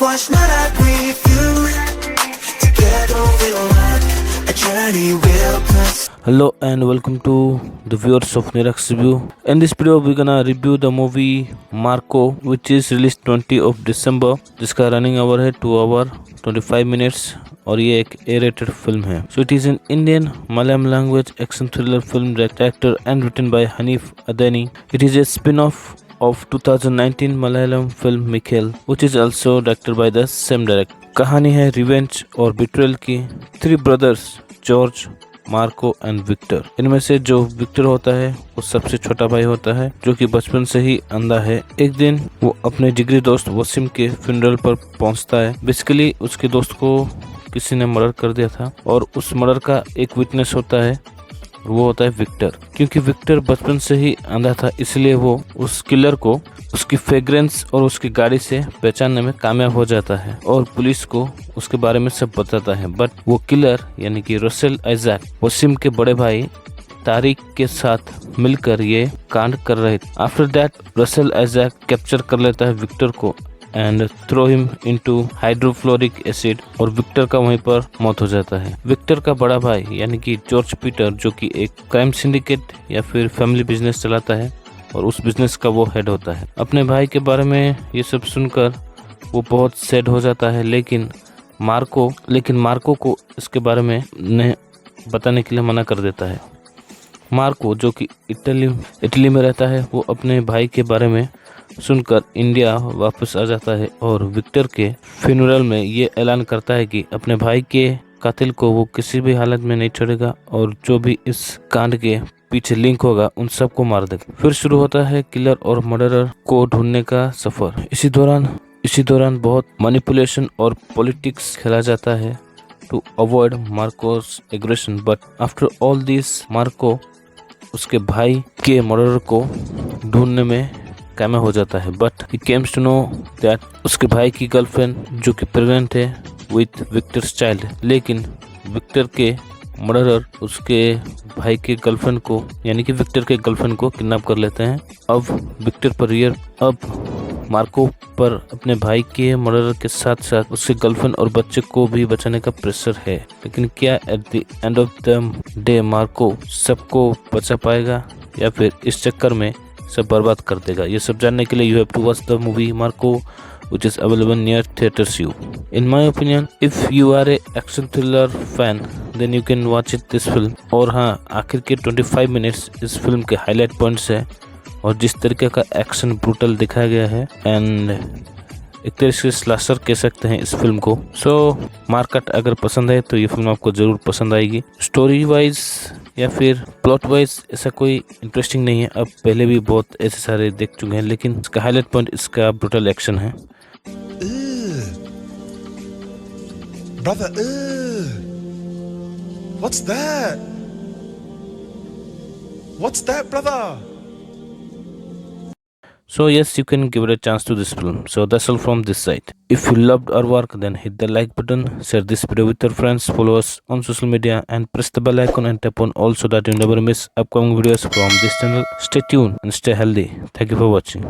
watch not agree with you. Together we'll run a journey we'll pass. Hello and welcome to the viewers of Nirax Review. In this video we're gonna review the movie Marco, which is released 20 of December, जिसका running our है 2 our 25 minutes और ये एक A-rated film है. So it is an Indian Malayalam language action thriller film directed and written by Hanif Adani. It is a spin-off of 2019 Malayalam film Mikhail, which is also directed by the same director. कहानी है revenge और betrayal की. 3 brothers George, Marco and Victor. इनमें से जो Victor होता है वो सबसे छोटा भाई होता है, जो कि बचपन से ही अंधा है. एक दिन वो अपने जिगरी दोस्त वसीम के फ्यूनरल पर पहुंचता है. बेसिकली उसके दोस्त को किसी ने मर्डर कर दिया था और उस मर्डर का एक विटनेस होता है, वो होता है विक्टर. क्योंकि विक्टर बचपन से ही अंधा था, इसलिए वो उस किलर को उसकी फ्रेग्रेंस और उसकी गाड़ी से पहचानने में कामयाब हो जाता है और पुलिस को उसके बारे में सब बताता है. बट वो किलर यानी कि रसेल आइजैक वसीम के बड़े भाई तारिक के साथ मिलकर ये कांड कर रहे थे. After that Russell Isaac capture कर लेता है विक्टर को and throw him into hydrofluoric acid और विक्टर का वहीं पर मौत हो जाता है. विक्टर का बड़ा भाई यानी कि जॉर्ज पीटर, जो कि एक क्राइम सिंडिकेट या फिर फैमिली बिजनेस चलाता है और उस बिजनेस का वो हेड होता है. अपने भाई के बारे में ये सब सुनकर वो बहुत सैड हो जाता है, लेकिन मार्को को इसके बारे में नहीं बताने के लिए मना कर देता है. मार्को, जो कि इटली में रहता है, वो अपने भाई के बारे में सुनकर इंडिया वापस आ जाता है और विक्टर के फ्यूनरल में ये ऐलान करता है कि अपने भाई के कातिल को वो किसी भी हालत में नहीं छोड़ेगा और जो भी इस कांड के पीछे लिंक होगा उन सबको मार देगा. फिर शुरू होता है किलर और मर्डरर को ढूंढने का सफर. इसी दौरान बहुत मैनिपुलेशन और पॉलिटिक्स खेला जाता है to avoid Marco's aggression. But after all this Marco उसके भाई के मर्डरर को ढूंढने में कामयाब हो जाता है. But he comes to know that उसके भाई की गर्लफ्रेंड जो कि प्रेग्नेंट है विथ विक्टर्स चाइल्ड. लेकिन विक्टर के मर्डरर उसके भाई के गर्लफ्रेंड को यानी कि विक्टर के गर्लफ्रेंड को किडनैप कर लेते हैं. अब मार्को पर अपने भाई के मर्डरर के साथ साथ उसके गर्लफ्रेंड और बच्चे को भी बचाने का प्रेशर है. लेकिन क्या at the end of the day Marco सबको बचा पाएगा या फिर इस चक्कर में सब बर्बाद कर देगा? ये सब जानने के लिए you have to watch the movie Marco, which is available near theaters you. In my opinion, if you are a action thriller fan, then you can watch it this film. और हाँ, आखिर के 25 मिनट्स इस film के highlight points है और जिस तरीके का एक्शन ब्रूटल दिखाया गया है एंड एक तरह से स्लाशर कह सकते हैं इस फिल्म को. सो मार्केट अगर पसंद है तो ये फिल्म आपको जरूर पसंद आएगी. स्टोरी वाइज या फिर प्लॉट वाइज ऐसा कोई इंटरेस्टिंग नहीं है, अब पहले भी बहुत ऐसे सारे देख चुके हैं, लेकिन इसका हाईलाइट पॉइंट इसका ब्रूटल एक्शन है. Brother, what's that? What's that, brother? So yes, you can give it a chance to this film. So that's all from this side. If you loved our work, then hit the like button, share this video with your friends, follow us on social media and press the bell icon and tap on all so that you never miss upcoming videos from this channel. Stay tuned and stay healthy. Thank you for watching.